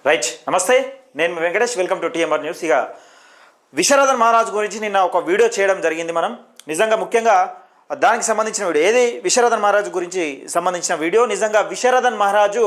Right, నమస్తే. నేను Venkatesh. Welcome to TMR news. ఇక విశ్వనాథన్ మహారాజ్ గురించి నిన్న ఒక వీడియో చేయడం జరిగింది. మనం నిజంగా ముఖ్యంగా దానికి సంబంధించిన వీడియో ఏది, విశ్వనాథన్ మహారాజు గురించి సంబంధించిన వీడియో. నిజంగా విశ్వనాథన్ మహారాజు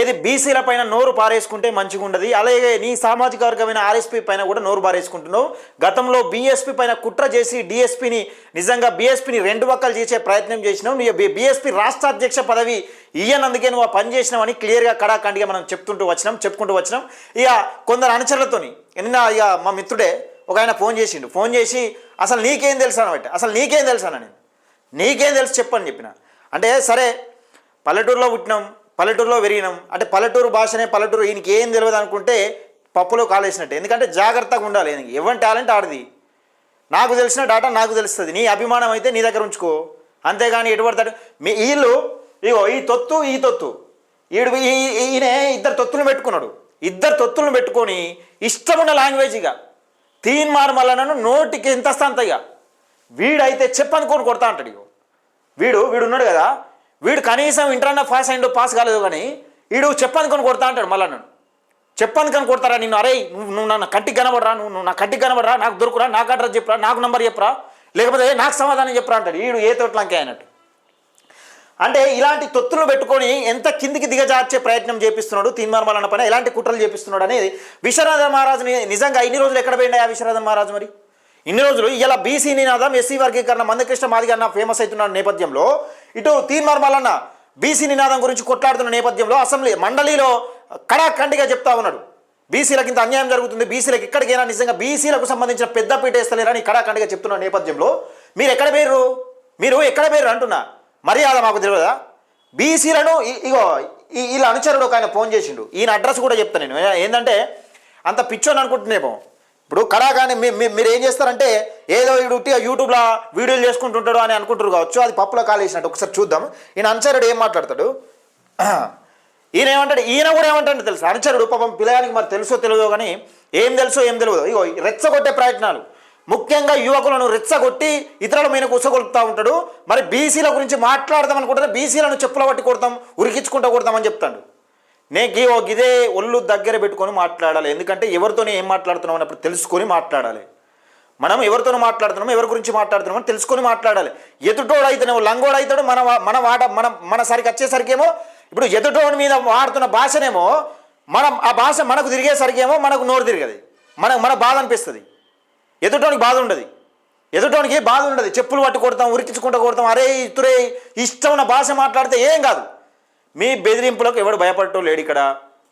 ఏది బీసీల పైన నోరు పారేసుకుంటే మంచిగా ఉండదు. అలాగే నీ సామాజిక వర్గమైన ఆర్ఎస్పీ పైన కూడా నోరు పారేసుకుంటున్నావు. గతంలో బీఎస్పీ పైన కుట్ర చేసి డిఎస్పీని నిజంగా బీఎస్పీని రెండు వక్కలు చేసే ప్రయత్నం చేసినావు. నీ బీఎస్పీ రాష్ట్ర అధ్యక్ష పదవి ఇయ్యనందుకే నువ్వు పని చేసినావని క్లియర్గా కడాఖండిగా మనం చెప్పుకుంటూ వచ్చినాం. ఇక కొందరు అనుచరులతోని నిన్న ఇక మా మిత్రుడే ఒక ఆయన ఫోన్ చేసి అసలు నీకేం తెలుసు అనబట్టి, అసలు నీకేం తెలుసు అన్న, నీకేం తెలుసు చెప్పని చెప్పిన. అంటే సరే, పల్లెటూరులో పుట్టినాం, పల్లెటూరులో పెరిగినాం, అంటే పల్లెటూరు భాషనే పల్లెటూరు, ఈయనకి ఏం తెలియదు అనుకుంటే పప్పులో కాలేసినట్టే. ఎందుకంటే జాగ్రత్తగా ఉండాలి. ఎవరి టాలెంట్ ఆడది. నాకు తెలిసిన డాటా నాకు తెలుస్తుంది. నీ అభిమానం అయితే నీ దగ్గర ఉంచుకో, అంతేగాని ఎటుపడతాడు. మీ వీళ్ళు ఇగో ఈ తొత్తు ఈయన ఇద్దరు తొత్తులను పెట్టుకొని ఇష్టమున్న లాంగ్వేజ్ ఇక తీన్మార్ మల్లనను నోటికి ఎంత అంతగా వీడైతే చెప్పనుకొని కొడతా అంటాడు. ఇగో వీడు ఉన్నాడు కదా, వీడు కనీసం ఇంటర్నల్ పాస్ కాలేదు కానీ వీడు చెప్పనుకొని కొడతా అంటాడు. మళ్ళీ నన్ను చెప్పనుకొని కొడతారా నిన్ను, అరే నువ్వు నా కంటికి కనబడరా, నువ్వు నా కంటికి కనబడరా, నాకు దొరుకురా, నాకు అడ్రస్ చెప్పరా, నాకు నంబర్ చెప్పరా, లేకపోతే నాకు సమాధానం చెప్పరా అంటాడు. వీడు ఏ తోటలంకే అయినట్టు. అంటే ఇలాంటి తొత్తులు పెట్టుకొని ఎంత కిందికి దిగజార్చే ప్రయత్నం చేపిస్తున్నాడు తీన్మార్ మల్లన్న పైన, ఎలాంటి కుట్రలు చేపిస్తున్నాడు అనేది విశ్వనాథన్ మహారాజుని. నిజంగా ఇన్ని రోజులు ఎక్కడ పోయిండా ఆ విశ్వనాథన్ మహారాజు? మరి ఇన్ని రోజులు ఇలా బీసీ నినాదం, ఎస్సీ వర్గీకరణ, మందకృష్ణ మాదిగన్న ఫేమస్ అవుతున్న నేపథ్యంలో, ఇటు తీన్మార్ మల్లన్న బీసీ నినాదం గురించి కొట్లాడుతున్న నేపథ్యంలో అసెంబ్లీ మండలిలో కడాఖండిగా చెప్తా ఉన్నాడు, బీసీలకు ఇంత అన్యాయం జరుగుతుంది, బీసీలకు ఎక్కడికైనా నిజంగా బీసీలకు సంబంధించిన పెద్ద పీట వేస్తలేరని కడాఖండిగా చెప్తున్న నేపథ్యంలో మీరు ఎక్కడ పోయారు అంటున్నా. మర్యాద మాకు తెలియదా? బీసీలను ఇగో వీళ్ళ అనుచరుడు ఒక ఆయన ఫోన్ చేసిండు, ఈయన అడ్రస్ కూడా చెప్తాను నేను. ఏంటంటే అంత పిచ్చోని అనుకుంటున్నామో. ఇప్పుడు కళాకాని మీరు ఏం చేస్తారంటే ఏదో వీడు యూట్యూబ్లో వీడియోలు చేసుకుంటుంటాడు అని అనుకుంటారు కావచ్చు, అది పప్పులో కాలేసినట్టు. ఒకసారి చూద్దాం ఈయన అనుచరుడు ఏం మాట్లాడతాడు. ఈయన కూడా ఏమంటాడు తెలుసు అనుచరుడు. పాపం పిల్లగానికి మరి తెలుసో తెలియదో కానీ ఏం తెలియదు. ఇగో రెచ్చగొట్టే ప్రయత్నాలు, ముఖ్యంగా యువకులను రెచ్చగొట్టి ఇతరుల మీద కుసగొలుపుతూ ఉంటాడు. మరి బీసీల గురించి మాట్లాడదాం అనుకుంటే బీసీలను చెప్పుల పట్టి కొడతాం, ఉరికించుకుంటూ కొడతామని చెప్తాడు. నేను ఇదే ఒళ్ళు దగ్గర పెట్టుకొని మాట్లాడాలి. ఎందుకంటే ఎవరితోనే ఏం మాట్లాడుతున్నాం అన్నప్పుడు తెలుసుకొని మాట్లాడాలి. మనం ఎవరితోనూ మాట్లాడుతున్నాం, ఎవరి గురించి మాట్లాడుతున్నాం అని తెలుసుకొని మాట్లాడాలి. ఎదుటోడు అయితేనేమో లంగోడు అవుతాడు. మన సరికి వచ్చేసరికేమో ఇప్పుడు ఎదుటోడి మీద వాడుతున్న భాషనేమో ఆ భాష మనకు తిరిగేసరికేమో మనకు నోరు తిరగదు, మన బాధ అనిపిస్తుంది. ఎదుటోనికి బాధ ఉండదు. చెప్పులు పట్టి కొడతాం, ఉరికించుకుంటూ కొడతాం. అరే ఇతురే ఇష్టమైన భాష మాట్లాడితే ఏం కాదు. మీ బెదిరింపులకు ఎవడు భయపడటం లేడు. ఇక్కడ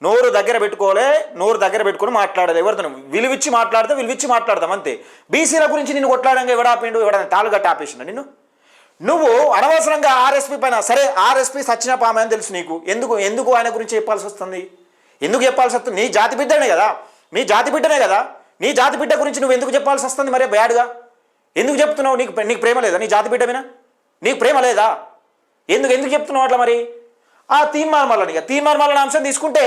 నోరు దగ్గర పెట్టుకొని మాట్లాడాలి. ఎవరితో విలువిచ్చి మాట్లాడతాం అంతే. బీసీల గురించి నిన్ను కొట్లాడంగా ఎవడాపిండు, ఎవడన్నా తాలుగట్ట ఆపేసిండు నిన్ను. నువ్వు అనవసరంగా ఆర్ఎస్పీ పైన, సరే ఆర్ఎస్పీ సచ్చిన పామే అని తెలుసు నీకు, ఎందుకు ఆయన గురించి చెప్పాల్సి వస్తుంది? నీ జాతి బిడ్డనే కదా, నీ జాతి బిడ్డ గురించి నువ్వు ఎందుకు చెప్పాల్సి వస్తుంది? మరే బ్యాడ్గా ఎందుకు చెప్తున్నావు? నీకు ప్రేమ లేదా నీ జాతి బిడ్డ మీద? నీకు ప్రేమ లేదా? ఎందుకు చెప్తున్నావు అట్లా? మరి ఆ తీన్మార్ మల్లన్న అంశం తీసుకుంటే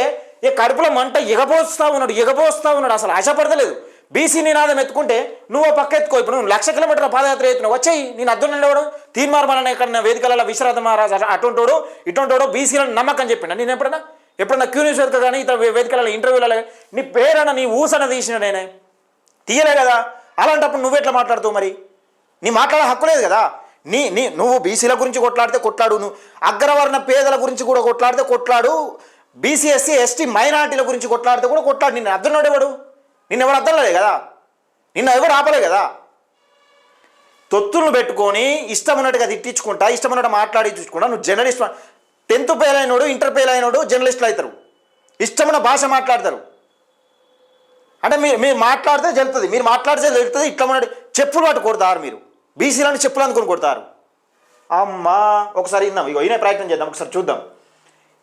ఈ కడుపులో మంట ఎగబోస్తా ఉన్నాడు. అసలు ఆశపడతలేదు. బీసీ నినాదం ఎత్తుకుంటే నువ్వు పక్క ఎత్తుకో. ఇప్పుడు నువ్వు 1,00,000 కిలోమీటర్ల పాదయాత్ర ఎత్తున్నావు, వచ్చాయి. నేను అర్థం ఉండేవాడు తీన్మార్ మల్లన్న ఎక్కడ వేదికలలో విశ్వనాథన్ మహారాజ్ అటుంటాడు ఇటుంటాడు బీసీలను నమ్మకం చెప్పిండా? నేను ఎప్పుడన్నా క్యూ న్యూస్ వేదిక కానీ ఇతర వేదికలలో ఇంటర్వ్యూలలో నీ పేరన్న నీ ఊసన తీసిన నేనే తీయలే కదా. అలాంటప్పుడు నువ్వెట్లా మాట్లాడుతావు? మరి నీ మాట్లాడే హక్కు లేదు కదా. నువ్వు బీసీల గురించి కొట్లాడు, నువ్వు అగ్రవర్ణ పేదల గురించి కూడా కొట్లాడు, బీసీ ఎస్సీ ఎస్టీ మైనార్టీల గురించి కొట్లాడితే కూడా కొట్లాడు. నిన్ను అర్థం నిన్నెవరు అర్థం లేదు కదా, నిన్ను ఎవరు ఆపలే కదా. తొత్తులను పెట్టుకొని ఇష్టం ఉన్నట్టుగా తిట్టించుకుంటా, ఇష్టం ఉన్నట్టు మాట్లాడించుకుంటా. నువ్వు జర్నలిస్ట్, 10th ఫెయిల్ అయినోడు, ఇంటర్ ఫెయిల్ అయినోడు జర్నలిస్టులు అవుతారు. ఇష్టమైన భాష మాట్లాడతారు. అంటే మీరు మాట్లాడితే జరుగుతుంది, ఇట్లా ఉన్నట్టు చెప్పులు పట్టు కొడతారు. మీరు బీసీలను చెప్పులు అందుకొని కొడతారు. అమ్మా ఒకసారి విన్నాం, ఇగో ఈయన ప్రయత్నం చేద్దాం, ఒకసారి చూద్దాం.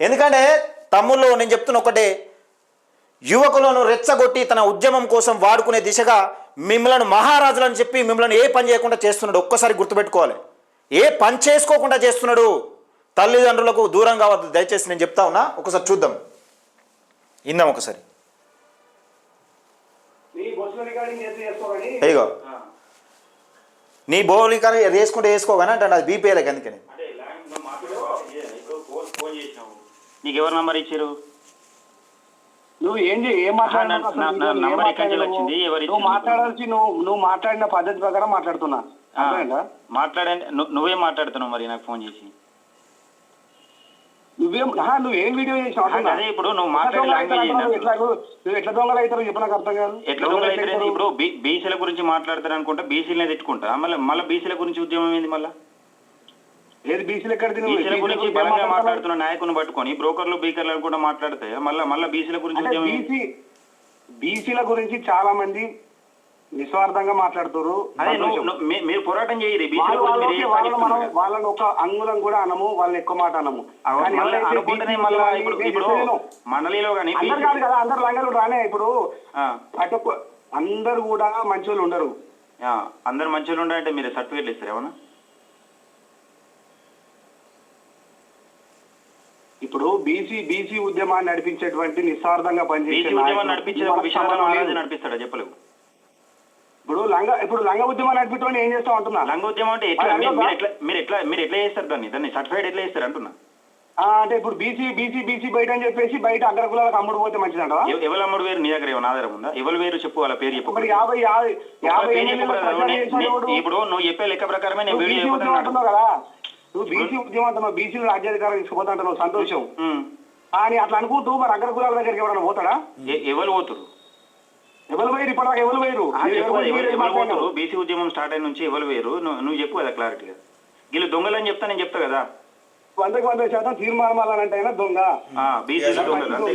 ఎందుకంటే తమ్ముళ్ళు నేను చెప్తున్న ఒకటే, యువకులను రెచ్చగొట్టి తన ఉద్యమం కోసం వాడుకునే దిశగా మిమ్మల్ని మహారాజులని చెప్పి మిమ్మల్ని ఏ పని చేయకుండా చేస్తున్నాడు. ఒక్కసారి గుర్తుపెట్టుకోవాలి, ఏ పని చేసుకోకుండా చేస్తున్నాడు. తల్లిదండ్రులకు దూరం కావద్దు దయచేసి, నేను చెప్తా ఉన్నా. ఒకసారి చూద్దాం, విన్నాం ఒకసారి. ఇగో నీ బోలిక వేసుకోగానే అంటే అది బీపీఎల్కి. అందుకని నీకు ఎవరు నంబర్ ఇచ్చారు? నువ్వు ఏం మాట్లాడినావు? నువ్వు మాట్లాడాల్సి నువ్వు మాట్లాడిన పద్ధతి ప్రకారం మాట్లాడుతున్నా. మాట్లాడండి. నువ్వేం మాట్లాడుతున్నావు మరి నాకు ఫోన్ చేసి? నువ్వేం వీడియో చేసినావు? అదే ఇప్పుడు నువ్వు మాట్లాడే నువ్వు ఎట్లా దొంగలు అవుతారో చెప్పు, నాకు అర్థం కాదు. ఎట్లా దొంగలు అవుతారు? ఇప్పుడు బీసీల గురించి మాట్లాడతారు అనుకుంటా, బీసీలనే తిట్టుకుంటా. మళ్ళీ బీసీల గురించి ఉద్యమం ఏంది? మళ్ళీ ఏది బీసీలు ఎక్కడ? బీసీల గురించి బలంగా మాట్లాడుతున్న నాయకుని పట్టుకొని బ్రోకర్లు బీకర్లు కూడా మాట్లాడితే మళ్ళీ బీసీల గురించి ఉద్యమం. బీసీల గురించి చాలా మంది నిస్వార్థంగా మాట్లాడుతారు. అదే మీరు పోరాటం చేయరు. వాళ్ళని ఒక అంగుళం కూడా అనము, వాళ్ళని ఎక్కువ మాట అనము. అనుకుంటేనే మళ్ళీ ఇప్పుడు మండలిలో కానీ కాదు కదా, అందరు లంగలు రానే. ఇప్పుడు అటు అందరు కూడా మంచి వాళ్ళు ఉండరు. అందరు మంచి వాళ్ళు ఉండాలంటే మీరు సర్టిఫికేట్లు ఇస్తారు ఏమన్నా? ఇప్పుడు బీసీ ఉద్యమాన్ని నడిపించేటువంటి నిస్వార్థంగా పనిచేసే నడిపిస్తాడా చెప్పలేవు. ఇప్పుడు లంగ ఉద్యమాన్ని నడిపించడం ఏం చేస్తాం అంటున్నా? లంగ ఉద్యమం అంటే మీరు ఎట్లా చేస్తారు? దాన్ని సర్టిఫైడ్ ఎట్లా చేస్తారు అంటున్నా. అంటే ఇప్పుడు బీసీ బయట అని చెప్పేసి బయట అగ్రకులాలకు అమ్ముడు పోతే మంచిదంట. ఎవరు అమ్ముడు వేరు? నీ దగ్గర ఏమైనా ఆధారం ఉందా? ఎవరు వేరు చెప్పు, వాళ్ళ పేరు చెప్పు. 50 ఇప్పుడు నువ్వు చెప్పే లెక్క ప్రకారమే నేను వీడియో అంటున్నావు కదా. నువ్వు బీసీ ఉద్యమం అంటున్నావు, బీసీలు రాజ్యాధికారం తీసుకుపోతా అంటున్నావు, సంతోషం. అని అట్లా అనుకుంటూ మరి అగ్రకులాల దగ్గరికి ఎవరైనా పోతాడా? ఎవరు పోతురు? ఎవరు వేరు? ఇప్పటిదాకా ఎవరు వేరు? బీసీ ఉద్యమం స్టార్ట్ అయిన నుంచి ఎవరు వేరు? నువ్వు చెప్పు కదా క్లారిటీగా. వీళ్ళు దొంగలు అని చెప్తా, నేను చెప్తా కదా. 100% తీర్మానాలంటే దొంగ, బీసీ దొంగలు.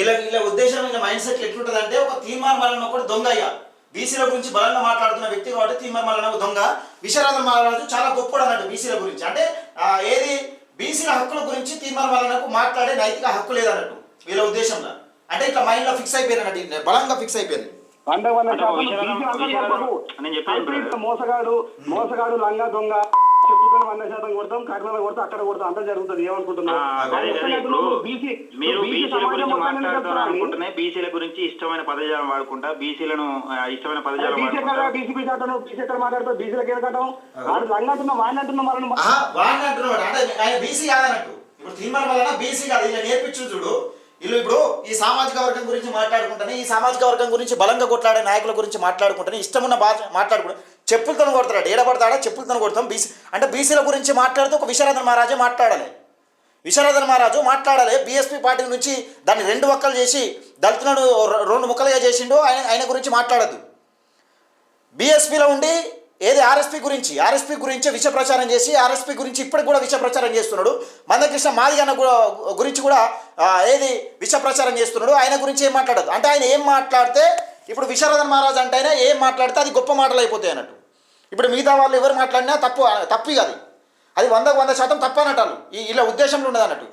ఇలా ఉద్దేశం, ఇలా మైండ్ సెట్ ఎట్లుంటది అంటే, ఒక తీర్మానం కూడా దొంగ. అయ్యా బీసీల గురించి బలంగా మాట్లాడుతున్న వ్యక్తి కాబట్టి తీర్మానం దొంగ. విశ్వనాథన్ మహారాజు చాలా గొప్పడు అన్నట్టు బీసీల గురించి. అంటే ఏది బీసీల హక్కుల గురించి తీర్మానం మాట్లాడే నైతిక హక్కు లేదన్నట్టు వీళ్ళ ఉద్దేశంలో. అంటే ఇట్లా మైండ్ లో ఫిక్స్ అయిపోయినట్టు, బలంగా ఫిక్స్ అయిపోయింది. మోసగాడు లంగా దొంగ చెప్పుకొని 100% కొడతాం, కర్నూలు కొడతాం, అక్కడ కొడతాం, అంతా జరుగుతుంది. ఏమనుకుంటున్నావు? మీరు బీసీల గురించి మాట్లాడుతున్నారనుకుంటున్నాయి. బీసీల గురించి ఇష్టమైన పదజాలం వాడుకుంటా, బీసీలను ఇష్టమైన పదజాలం మాట్లాడుతూ బీసీలకు ఏమంటాం? వాడు లంగా అంటున్నాం, వాడిని అంటున్నాం, ఆయన బీసీ కాదన్నట్టు. ఇప్పుడు తీర్మానం వలన బీసీ కాదు, ఇలా నేర్పించు చూడు. వీళ్ళు ఇప్పుడు ఈ సామాజిక వర్గం గురించి మాట్లాడుకుంటానే, ఈ సామాజిక వర్గం గురించి బలంగా కొట్లాడే నాయకుల గురించి మాట్లాడుకుంటానే, ఇష్టమున్న భాష మాట్లాడుకుంటా చెప్పులతో కొడతాడు. ఏడబడతాడా? చెప్పులతో కొడతాం. బీసీ అంటే బీసీల గురించి మాట్లాడుతూ ఒక విశ్వనాథన్ మహారాజే మాట్లాడాలి. విశ్వనాథన్ మహారాజు మాట్లాడాలి. బీఎస్పీ పార్టీ నుంచి దాన్ని 2 ముక్కలు చేసి దళితులను 2 ముక్కలుగా చేసిండు. ఆయన గురించి మాట్లాడద్దు. బీఎస్పీలో ఉండి ఏది ఆర్ఎస్పీ గురించి విష ప్రచారం చేసి, ఆర్ఎస్పీ గురించి ఇప్పటికి కూడా విష ప్రచారం చేస్తున్నాడు. మందకృష్ణ మాదిగన్న గురించి కూడా ఏది విష ప్రచారం చేస్తున్నాడు. ఆయన గురించి ఏం మాట్లాడదు. అంటే ఆయన ఏం మాట్లాడితే, ఇప్పుడు విశ్వనాథన్ మహారాజు అంటే ఆయన ఏం మాట్లాడితే అది గొప్ప మాటలు అయిపోతాయి అన్నట్టు. ఇప్పుడు మిగతా వాళ్ళు ఎవరు మాట్లాడినా తప్పి కాదు, అది 100% తప్పు అన్నట్టు. ఇలా ఉద్దేశంలో ఉండదు అన్నట్టు.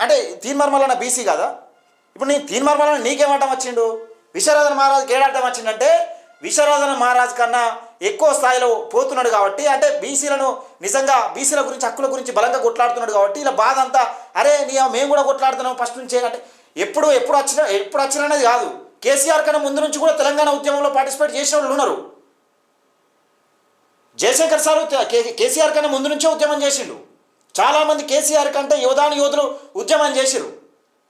అంటే తీర్మార్మలన్న బీసీ కాదా? ఇప్పుడు నీ తీర్మార్మలన్న నీకేమటం వచ్చిండు? విశ్వనాథన్ మహారాజుకి ఏడాటం వచ్చిందంటే విశ్వనాథన్ మహారాజు కన్నా ఎక్కువ స్థాయిలో పోతున్నాడు కాబట్టి, అంటే బీసీలను నిజంగా బీసీల గురించి హక్కుల గురించి బలంగా కొట్లాడుతున్నాడు కాబట్టి ఇలా బాధ అంతా, అరే మేము కూడా కొట్లాడుతున్నాం ఫస్ట్ నుంచే. అంటే ఎప్పుడు వచ్చిన అనేది కాదు. కేసీఆర్ కన్నా ముందు నుంచి కూడా తెలంగాణ ఉద్యమంలో పార్టిసిపేట్ చేసిన వాళ్ళు ఉన్నారు. జయశంకర్ సారు కేసీఆర్ కన్నా ముందు నుంచే ఉద్యమం చేసిండు. చాలామంది కేసీఆర్ కంటే యోధులు ఉద్యమం చేసిరు.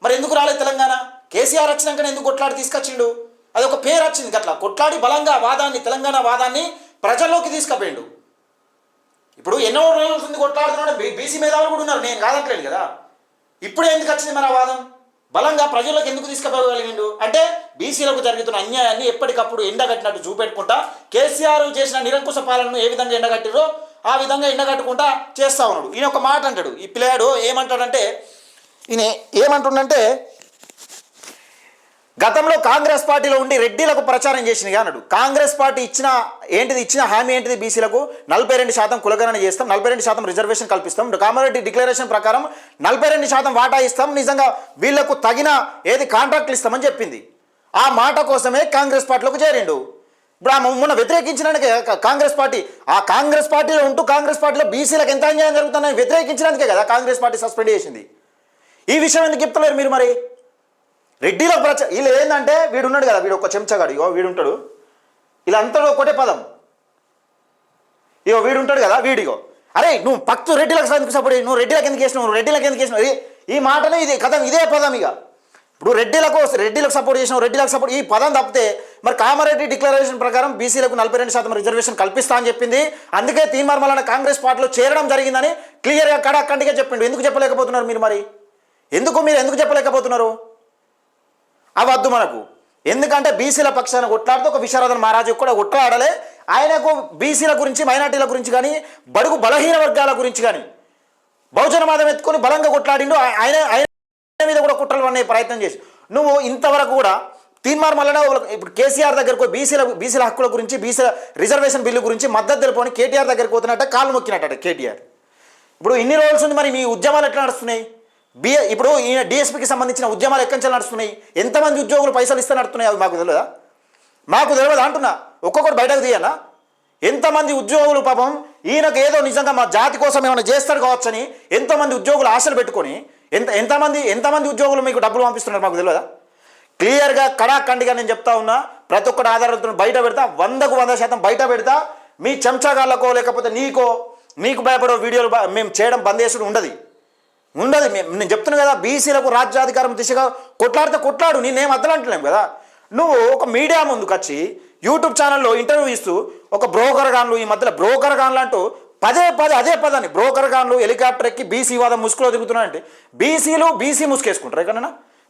మరి ఎందుకు రాలేదు తెలంగాణ? కేసీఆర్ వచ్చినాకనే ఎందుకు కొట్లాడి తీసుకొచ్చిండు? అది ఒక పేరు వచ్చింది. అట్లా కొట్లాడి బలంగా తెలంగాణ వాదాన్ని ప్రజల్లోకి తీసుకుపోయిండు. ఇప్పుడు ఎన్నో రోజుల కొట్లాడుతున్నాడు. బీసీ మేధావులు కూడా ఉన్నారు, నేను కాదంటలేదు కదా. ఇప్పుడే ఎందుకు వచ్చింది మరి ఆ వాదం? బలంగా ప్రజల్లోకి ఎందుకు తీసుకుపోగలిగిండు అంటే బీసీలకు జరుగుతున్న అన్యాయాన్ని ఎప్పటికప్పుడు ఎండగట్టినట్టు చూపెట్టుకుంటా, కేసీఆర్ చేసిన నిరంకుశ పాలనను ఏ విధంగా ఎండగట్టిరో ఆ విధంగా ఎండగట్టుకుంటా చేస్తా ఉన్నాడు. ఈయన ఒక మాట అంటాడు. ఈ పిల్లాడు ఏమంటాడంటే, గతంలో కాంగ్రెస్ పార్టీలో ఉండి రెడ్డిలకు ప్రచారం చేసినగా అన్నాడు. కాంగ్రెస్ పార్టీ ఇచ్చిన హామీ ఏంటిది? బీసీలకు 42% కులగణన చేస్తాం, 42% రిజర్వేషన్ కల్పిస్తాం, కామారెడ్డి డిక్లరేషన్ ప్రకారం 42% వాటా ఇస్తాం, నిజంగా వీళ్లకు తగిన కాంట్రాక్ట్లు ఇస్తామని చెప్పింది. ఆ మాట కోసమే కాంగ్రెస్ పార్టీలోకి చేరిండు. ఇప్పుడు మొన్న వ్యతిరేకించినందుకే కాంగ్రెస్ పార్టీలో ఉంటూ కాంగ్రెస్ పార్టీలో బీసీలకు ఎంత అన్యాయం జరుగుతుందని వ్యతిరేకించినందుకే కదా కాంగ్రెస్ పార్టీ సస్పెండ్ చేసింది. ఈ విషయం ఎందుకు చెప్తలేరు మీరు? మరి రెడ్డిలకు వీళ్ళు ఏంటంటే, వీడు ఉన్నాడు కదా, వీడు ఒక చెంచగాడు, వీడుంటాడు, ఇలా అంతలో ఒకటే పదం, వీడుంటాడు కదా, వీడిగో అరే నువ్వు పక్తు రెడ్డిలకు ఎందుకు సపోర్ట్, నువ్వు రెడ్డిలకు ఎందుకు వేసినావు, ఈ మాటనే ఇది కథం, ఇదే పదం. ఇక ఇప్పుడు రెడ్డిలకు సపోర్ట్ చేసిన రెడ్డిలకు సపోర్ట్ ఈ పదం తప్పితే మరి కామారెడ్డి డిక్లరేషన్ ప్రకారం బీసీలకు 42% రిజర్వేషన్ కల్పిస్తా అని చెప్పింది. అందుకే తీన్మార్ మల్లన్న కాంగ్రెస్ పార్టీలో చేరడం జరిగిందని క్లియర్గా కడాఖండిగా చెప్పిండు. ఎందుకు చెప్పలేకపోతున్నారు మీరు? మరి ఎందుకు చెప్పలేకపోతున్నారు? అవద్దు మనకు. ఎందుకంటే బీసీల పక్షాన కొట్లాడితే ఒక విశారదన్ మహారాజు కూడా కొట్లాడలే. ఆయనకు బీసీల గురించి, మైనార్టీల గురించి కానీ, బడుగు బలహీన వర్గాల గురించి కానీ బహుజన వాదం ఎత్తుకొని బలంగా కొట్లాడిండు. ఆయన మీద కూడా కుట్రలు అనే ప్రయత్నం చేసి నువ్వు ఇంతవరకు కూడా తీన్మార్ మల్లన్న ఇప్పుడు కేసీఆర్ దగ్గరకు బీసీల హక్కుల గురించి, బీసీల రిజర్వేషన్ బిల్లు గురించి మద్దతు తెలుపుకొని కేటీఆర్ దగ్గరికి పోతున్నట్ట కాలు మొక్కినట్ట కేటీఆర్. ఇప్పుడు ఇన్ని రోజులు ఉంది, మరి మీ ఉద్యమాలు ఎట్లా నడుస్తున్నాయి? ఇప్పుడు ఈయన డిఎస్పీకి సంబంధించిన ఉద్యమాలు ఎక్కడి నుంచి నడుస్తున్నాయి? ఎంతమంది ఉద్యోగులు పైసలు ఇస్తే నడుస్తున్నాయి? అవి మాకు తెలియదా? మాకు తెలియదు అంటున్నా. ఒక్కొక్కటి బయటకు తీయన్నా. ఎంతమంది ఉద్యోగులు పాపం ఈయనకు ఏదో నిజంగా మా జాతి కోసం ఏమైనా చేస్తాడు కావచ్చని ఎంతోమంది ఉద్యోగులు ఆశలు పెట్టుకొని ఎంతమంది ఉద్యోగులు మీకు డబ్బులు పంపిస్తున్నారు మాకు తెలియదా? క్లియర్గా కడాఖండిగా నేను చెప్తా ఉన్నా. ప్రతి ఒక్కటి ఆధారాలతో బయట పెడతా, 100% బయట పెడతా. మీ చెంచాగాళ్ళకో లేకపోతే నీకు భయపడే వీడియోలు మేము చేయడం బంద్ చేసుడు ఉండదు. నేను చెప్తున్నా కదా, బీసీలకు రాజ్యాధికారం దిశగా కొట్లాడు. నేనేం అద్దలంటలేము కదా. నువ్వు ఒక మీడియా ముందుకు వచ్చి యూట్యూబ్ ఛానల్లో ఇంటర్వ్యూ ఇస్తూ ఒక బ్రోకర్ గాన్లు, ఈ మధ్యలో బ్రోకర్ గాన్లు అంటూ పదే అదే పదాన్ని బ్రోకర్ గాన్లు హెలికాప్టర్ ఎక్కి బీసీ వాదం ముసుగులో దిగుతున్నారంటే బీసీ ముసుకేసుకుంటారు. ఎక్కడన్నా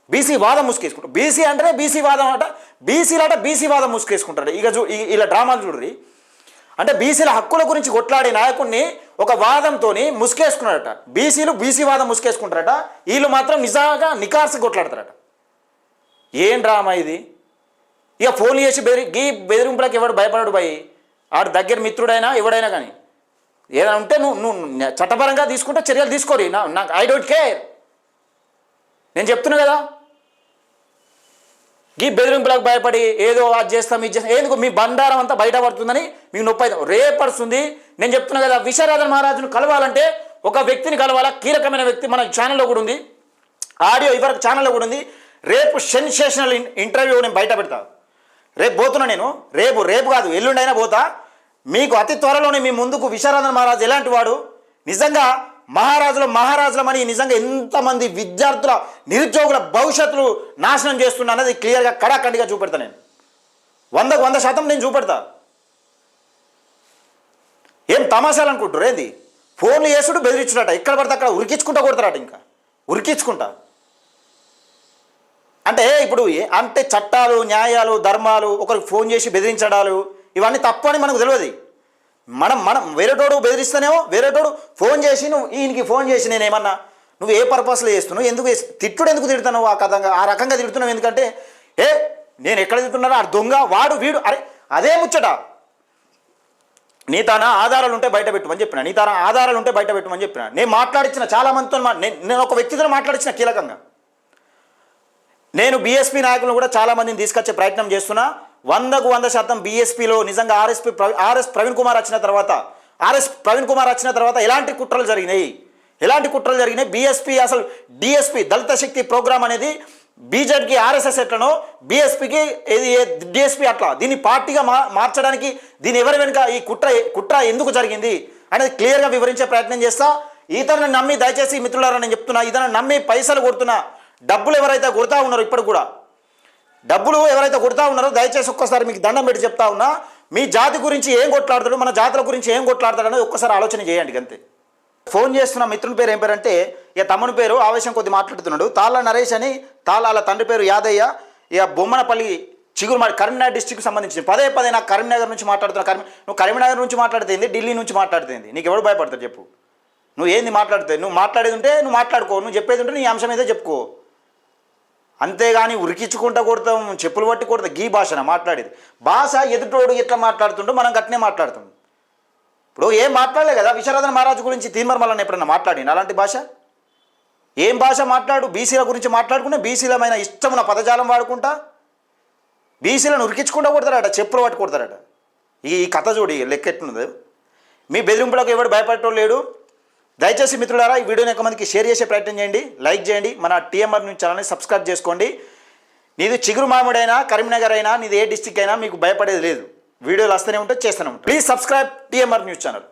బీసీ వాదం ముసుకేసుకుంటారు. బీసీ అంటేనే బీసీ వాదం అట, బీసీలట బీసీ వాదం ముసుకేసుకుంటారు. ఇక ఇలా డ్రామాలు చూడరి. అంటే బీసీల హక్కుల గురించి కొట్లాడే నాయకుడిని ఒక వాదంతో ముసుకేసుకున్నారట. బీసీ వాదం ముసుకేసుకుంటారట. వీళ్ళు మాత్రం నిజంగా నికార్సి కొట్లాడతారట. ఏం డ్రామా ఇది? ఇక ఫోన్ చేసి బెదిరింపులకు ఎవడు భయపడడు భయ్. ఆడు దగ్గర మిత్రుడైనా ఎవడైనా కానీ ఏదైనా ఉంటే నువ్వు చట్టపరంగా తీసుకుంటే చర్యలు తీసుకోరి. నాకు ఐ డోంట్ కేర్. నేను చెప్తున్నా కదా, బెదిరింపులకు భయపడి ఏదో అది చేస్తాం ఇది చేస్తాం ఎందుకు? మీ బండారం అంతా బయట పడుతుందని మీకు నొప్పి అయితే రేపడుతుంది. నేను చెప్తున్నా కదా, విశారదన్ మహారాజును కలవాలంటే ఒక వ్యక్తిని కలవాలా, కీలకమైన వ్యక్తి. మన ఛానల్లో కూడా ఉంది ఆడియో, ఇవరకు ఛానల్లో కూడా ఉంది. రేపు సెన్సేషనల్ ఇంటర్వ్యూ నేను బయట పెడతా. రేపు పోతున్నా నేను. రేపు కాదు, ఎల్లుండైనా పోతా. మీకు అతి త్వరలోనే మీ ముందుకు విశారదన్ మహారాజు ఎలాంటి వాడు, నిజంగా మహారాజులమని నిజంగా ఎంతమంది విద్యార్థుల నిరుద్యోగుల భవిష్యత్తులు నాశనం చేస్తున్నా అన్నది క్లియర్గా కడాఖండిగా చూపెడతా. నేను 100% నేను చూపెడతా. ఏం తమాషాలు అనుకుంటారు ఏంది? ఫోన్లు చేసుడు బెదిరించుడట, ఎక్కడ పడితే అక్కడ ఉరికించుకుంటా కొడతారట. ఇంకా ఉరికించుకుంటా అంటే ఇప్పుడు అంటే చట్టాలు, న్యాయాలు, ధర్మాలు, ఒకరికి ఫోన్ చేసి బెదిరించడాలు ఇవన్నీ తప్పు అని మనకు తెలియదు. మనం వేరేటోడు బెదిరిస్తానేమో, వేరేటోడు ఫోన్ చేసి ఈయనకి ఫోన్ చేసి నేనేమన్నా నువ్వు ఏ పర్పస్లో చేస్తున్నావు, ఎందుకు ఎందుకు తిడుతున్నావు, ఆ రకంగా తిడుతున్నావు ఎందుకంటే నేను ఎక్కడ తిడుతున్నానో ఆ దొంగ వాడు వీడు అరే అదే ముచ్చట. నీ తన ఆధారాలు ఉంటే బయట పెట్టమని చెప్పిన, నేను మాట్లాడించిన చాలా మందితో నేను ఒక వ్యక్తితో మాట్లాడించిన కీలకంగా. నేను బీఎస్పీ నాయకులను కూడా చాలామందిని తీసుకొచ్చే ప్రయత్నం చేస్తున్నా. 100% బీఎస్పీలో నిజంగా ఆర్ఎస్ ప్రవీణ్ కుమార్ వచ్చిన తర్వాత ఎలాంటి కుట్రలు జరిగినాయి అసలు డిఎస్పీ దళిత శక్తి ప్రోగ్రామ్ అనేది బీజేపీకి ఆర్ఎస్ఎస్ ఎట్లనో బీఎస్పీకి డిఎస్పీ అట్లా దీన్ని పార్టీగా మార్చడానికి దీని ఎవరి వెనుక ఈ కుట్ర ఎందుకు జరిగింది అనేది క్లియర్గా వివరించే ప్రయత్నం చేస్తా. ఇతరులను నమ్మి దయచేసి మిత్రులారా నేను చెప్తున్నా, ఇతరులను నమ్మి పైసలు కొడుతున్నా, డబ్బులు ఎవరైతే కొడతా ఉన్నారో ఇప్పుడు కూడా దయచేసి ఒక్కసారి మీకు దండం పెట్టి చెప్తా ఉన్నా, మీ జాతి గురించి ఏం కొట్లాడతాడు, మన జాతుల గురించి ఏం కొట్లాడతాడు అనేది ఒక్కసారి ఆలోచన చేయండి అంతే. ఫోన్ చేస్తున్న మిత్రుని పేరు ఏం పేరు అంటే, ఇక తమ్ముని పేరు ఆవేశం కొద్ది మాట్లాడుతున్నాడు. తాళ్ళ నరేష్ అని, వాళ్ళ తండ్రి పేరు యాదయ్య. ఇక బొమ్మనపల్లి చిగురుమాడి కరీంనగర్ డిస్ట్రిక్ట్కి సంబంధించి పదే నాకు కరీంనగర్ నుంచి మాట్లాడుతున్నా. నువ్వు కరీంనగర్ నుంచి మాట్లాడుతుంది, ఢిల్లీ నుంచి మాట్లాడుతుంది, నీకు ఎవరు భయపడతాడు చెప్పు? నువ్వు ఏంది మాట్లాడుతుంది? నువ్వు మాట్లాడేది ఉంటే నువ్వు మాట్లాడుకో, నువ్వు చెప్పేది ఉంటే నీ అంశం ఏదో చెప్పుకో. అంతేగాని ఉరికించుకుంటా కొడతాం, చెప్పులు పట్టి కొడతాం. గీ భాషన మాట్లాడేది. భాష ఎదుటోడు ఎట్లా మాట్లాడుతుండో మనం గట్నే మాట్లాడుతాం. ఇప్పుడు ఏం మాట్లాడలే కదా విశారదన్ మహారాజు గురించి తీన్మార్ మల్లన్న ఎప్పుడన్నా మాట్లాడిన అలాంటి భాష? ఏం భాష మాట్లాడు? బీసీల గురించి మాట్లాడుకుంటే బీసీలమైన ఇష్టమున్న పదజాలం వాడుకుంటా బీసీలను ఉరికించుకుంటా కొడతారట, చెప్పులు పట్టి కొడతారట. ఈ కథ చూడి లెక్కెట్టినది. మీ బెదిరింపులకు ఎవడు భయపడటం లేడు. దయచేసి మిత్రులారా ఈ వీడియోని ఎక్కువ షేర్ చేసే ప్రయత్నం చేయండి, లైక్ చేయండి, మన టీఎంఆర్ న్యూస్ ఛానల్ని సబ్స్క్రైబ్ చేసుకోండి. నీది చిగురు మామిడైనా కరీంనగర్ అయినా నీది ఏ డిస్టిక్ అయినా మీకు భయపడేది లేదు. వీడియోలు వస్తూనే ఉంటే చేస్తూనే ఉంటాం. Please subscribe TMR news channel.